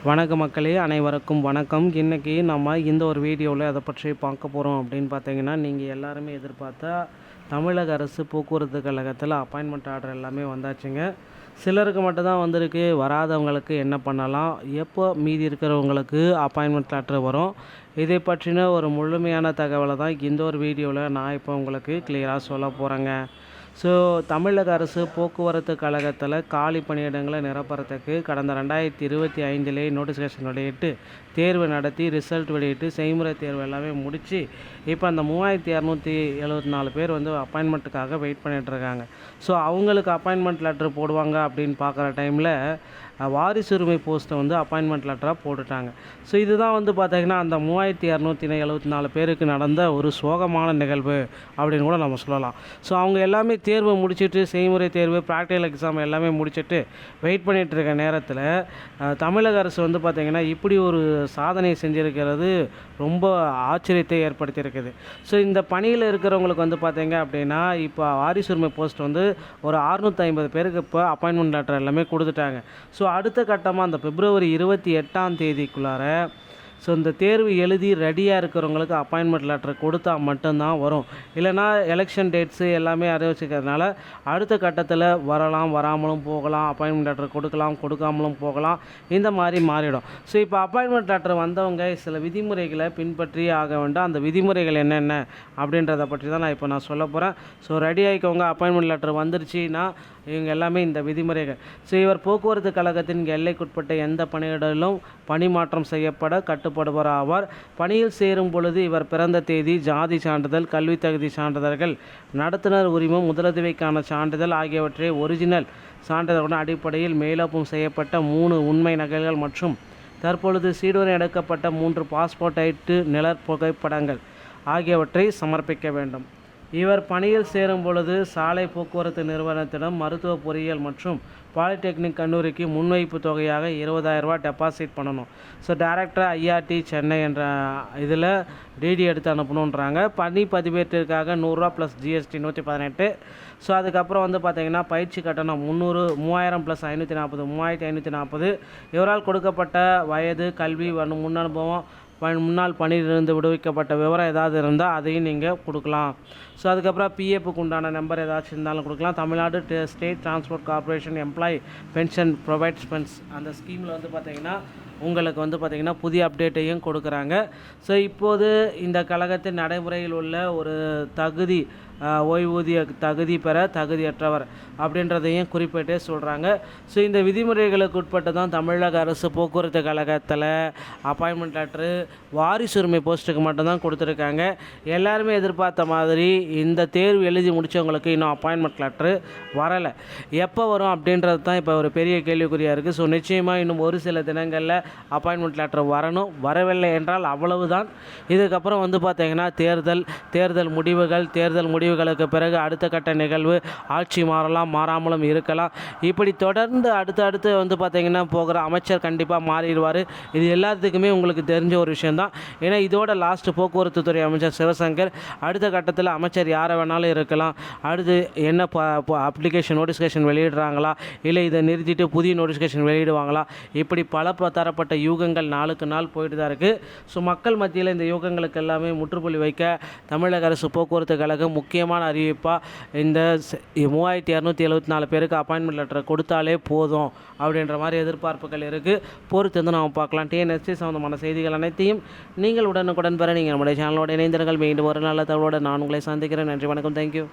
வணக்க மக்களே, அனைவருக்கும் வணக்கம். இன்றைக்கி நம்ம இந்த ஒரு வீடியோவில் எதை பற்றி பார்க்க போகிறோம் அப்படின்னு பார்த்தீங்கன்னா, நீங்கள் எல்லாருமே எதிர்பார்த்தா தமிழக அரசு போக்குவரத்து கழகத்தில் அப்பாயின்மெண்ட் ஆர்டர் எல்லாமே வந்தாச்சுங்க. சிலருக்கு மட்டும்தான் வந்திருக்கு. வராதவங்களுக்கு என்ன பண்ணலாம், எப்போ மீதி இருக்கிறவங்களுக்கு அப்பாயின்மெண்ட் ஆர்டர் வரும், இதை பற்றின ஒரு முழுமையான தகவலை தான் இந்த ஒரு வீடியோவில் நான் இப்போ உங்களுக்கு கிளியராக சொல்ல போகிறேங்க. ஸோ தமிழக அரசு போக்குவரத்து கழகத்தில் காலி பணியிடங்களை நிரப்புறதுக்கு கடந்த 2025 நோட்டிஃபிகேஷன் வெளியிட்டு தேர்வு நடத்தி ரிசல்ட் வெளியிட்டு செய்முறை தேர்வு எல்லாமே முடித்து இப்போ அந்த 3274 பேர் அப்பாயின்மெண்ட்டுக்காக வெயிட் பண்ணிகிட்ருக்காங்க. ஸோ அவங்களுக்கு அப்பாயின்மெண்ட் லெட்டர் போடுவாங்க அப்படின்னு பார்க்குற டைமில் வாரிசுரிமை போஸ்ட்டை அப்பாயின்மெண்ட் லெட்டராக போட்டுட்டாங்க. ஸோ இதுதான் பார்த்திங்கன்னா அந்த 3274 பேருக்கு நடந்த ஒரு சோகமான நிகழ்வு அப்படின்னு கூட நம்ம சொல்லலாம். ஸோ அவங்க எல்லாமே தேர்வு முடிச்சுட்டு செய்முறை தேர்வு ப்ராக்டிக்கல் எக்ஸாம் எல்லாமே முடிச்சுட்டு வெயிட் பண்ணிகிட்டு இருக்க நேரத்தில் தமிழக அரசு பார்த்திங்கன்னா இப்படி ஒரு சாதனை செஞ்சுருக்கிறது ரொம்ப ஆச்சரியத்தை ஏற்படுத்தியிருக்குது. ஸோ இந்த பணியில் இருக்கிறவங்களுக்கு பார்த்திங்க அப்படின்னா இப்போ வாரிசுரிமை போஸ்ட் ஒரு 650 பேருக்கு இப்போ அப்பாயின்மெண்ட் லெட்டர் எல்லாமே கொடுத்துட்டாங்க. ஸோ அடுத்த கட்டமாக அந்த பிப்ரவரி 28 ஸோ இந்த தேர்வு எழுதி ரெடியாக இருக்கிறவங்களுக்கு அப்பாயின்மெண்ட் லெட்டர் கொடுத்தா மட்டும்தான் வரும். இல்லைனா எலெக்ஷன் டேட்ஸு எல்லாமே அறிவிச்சிக்கிறதுனால அடுத்த கட்டத்தில் வரலாம், வராமலும் போகலாம், அப்பாயின்மெண்ட் லெட்டர் கொடுக்கலாம், கொடுக்காமலும் போகலாம், இந்த மாதிரி மாறிடும். ஸோ இப்போ அப்பாயின்மெண்ட் லெட்டர் வந்தவங்க சில விதிமுறைகளை பின்பற்றி ஆக வேண்டும். அந்த விதிமுறைகள் என்னென்ன அப்படின்றத பற்றி தான் நான் சொல்ல போகிறேன். ஸோ ரெடி ஆகிக்கோங்க. அப்பாயின்மெண்ட் லெட்டர் வந்துருச்சுன்னா இவங்க எல்லாமே இந்த விதிமுறைகள். ஸோ இவர் போக்குவரத்து கழகத்தின் எல்லைக்குட்பட்ட எந்த பணியிடலும் பணிமாற்றம் செய்யப்பட கட்டுப்படுபவர் ஆவார். பணியில் சேரும் பொழுது இவர் பிறந்த தேதி, ஜாதி சான்றிதழ், கல்வி தகுதி சான்றிதழ்கள், நடத்துனர் உரிமம், முதலுதவிக்கான சான்றிதழ் ஆகியவற்றை ஒரிஜினல் சான்றிதழுடன் அடிப்படையில் மேலப்பும் செய்யப்பட்ட 3 உண்மை நகல்கள் மற்றும் தற்பொழுது சீடுவரை எடுக்கப்பட்ட 3 பாஸ்போர்ட் ஐட்டு நிழற் புகைப்படங்கள் ஆகியவற்றை சமர்ப்பிக்க வேண்டும். இவர் பணியில் சேரும் பொழுது சாலை போக்குவரத்து நிறுவனத்திடம் மருத்துவ பொறியியல் மற்றும் பாலிடெக்னிக் கல்லூரிக்கு முன்வைப்பு தொகையாக 20,000 ரூபா டெபாசிட் பண்ணணும். ஸோ டைரக்டராக ஐஆர்டி சென்னை என்ற இதில் டிடி எடுத்து அனுப்பணுன்றாங்க. பணி பதிவேற்றிற்காக 100 ரூபா ப்ளஸ் ஜிஎஸ்டி 118. ஸோ அதுக்கப்புறம் பார்த்திங்கன்னா பயிற்சி கட்டணம் 3000 ப்ளஸ் 540 3540. இவரால் கொடுக்கப்பட்ட வயது, கல்வி, முன் அனுபவம், முன்னாள் பணியிலிருந்து விடுவிக்கப்பட்ட விவரம் ஏதாவது இருந்தால் அதையும் நீங்கள் கொடுக்கலாம். ஸோ அதுக்கப்புறம் பிஎஃப்க்கு உண்டான நம்பர் ஏதாச்சும் இருந்தாலும் கொடுக்கலாம். Tamil Nadu state transport corporation employee pension provides funds அந்த ஸ்கீமில் பார்த்திங்கன்னா உங்களுக்கு பார்த்திங்கன்னா புதிய அப்டேட்டையும் கொடுக்குறாங்க. ஸோ இப்போது இந்த கழகத்தின் நடைமுறையில் உள்ள ஒரு தகுதி, ஓய்வூதிய தகுதி பெற தகுதியற்றவர் அப்படின்றதையும் குறிப்பிட்டே சொல்கிறாங்க. ஸோ இந்த விதிமுறைகளுக்கு உட்பட்டு தான் தமிழக அரசு போக்குவரத்து கழகத்தில் அப்பாயின்மெண்ட் லெட்ரு வாரிசுரிமை போஸ்ட்டுக்கு மட்டும்தான் கொடுத்துருக்காங்க. எல்லாருமே எதிர்பார்த்த மாதிரி இந்த தேர்வு எழுதி முடித்தவங்களுக்கு இன்னும் அப்பாயின்மெண்ட் லெட்ரு வரலை. எப்போ வரும் அப்படின்றது தான் இப்போ ஒரு பெரிய கேள்விக்குறியாக இருக்குது. ஸோ நிச்சயமாக இன்னும் ஒரு சில தினங்களில் அப்பாயின்மெண்ட் லெட்டர் வரணும். வரவில்லை என்றால் அவ்வளவுதான். இதுக்கப்புறம் பார்த்திங்கன்னா தேர்தல் முடிவுகளுக்கு பிறகு அடுத்த கட்ட நிகழ்வு, ஆட்சி மாறலாம், மாறாமலும் இருக்கலாம். இப்படி தொடர்ந்து அடுத்து பார்த்திங்கன்னா போகிற அமைச்சர் கண்டிப்பாக மாறிடுவார். இது எல்லாத்துக்குமே உங்களுக்கு தெரிஞ்ச ஒரு விஷயந்தான். ஏன்னா இதோட லாஸ்ட்டு போக்குவரத்து துறை அமைச்சர் சிவசங்கர், அடுத்த கட்டத்தில் அமைச்சர் யாரை வேணாலும் இருக்கலாம், அடுத்து என்ன அப்ளிகேஷன் நோட்டிஃபிகேஷன் வெளியிடுறாங்களா, இல்லை இதை நிறுத்திட்டு புதிய நோட்டிஃபிகேஷன் வெளியிடுவாங்களா, இப்படி பல தரப்பட்ட யூகங்கள் நாளுக்கு நாள் போயிட்டு தான் இருக்குது. ஸோ மக்கள் மத்தியில் இந்த யூகங்களுக்கு எல்லாமே முற்றுப்புள்ளி வைக்க தமிழக அரசு போக்குவரத்து கழகம் முக்கியமான அறிவிப்பாக இந்த 3274 பேருக்கு அப்பாயின்மெண்ட் லெட்டர் கொடுத்தாலே போதும் அப்படின்ற மாதிரி எதிர்பார்ப்புகள் இருக்குது. பொறுத்து நாம் பார்க்கலாம். டிஎன்எஸ்சி சம்பந்தமான செய்திகள் அனைத்தையும் நீங்கள் உடனுக்குடன் பெற நீங்கள் நம்முடைய சேனலோடு இணைந்திருங்கள். மீண்டும் ஒரு நல்ல தகவலோடு நான் உங்களை சந்திக்கிறேன். நன்றி, வணக்கம், தேங்க்யூ.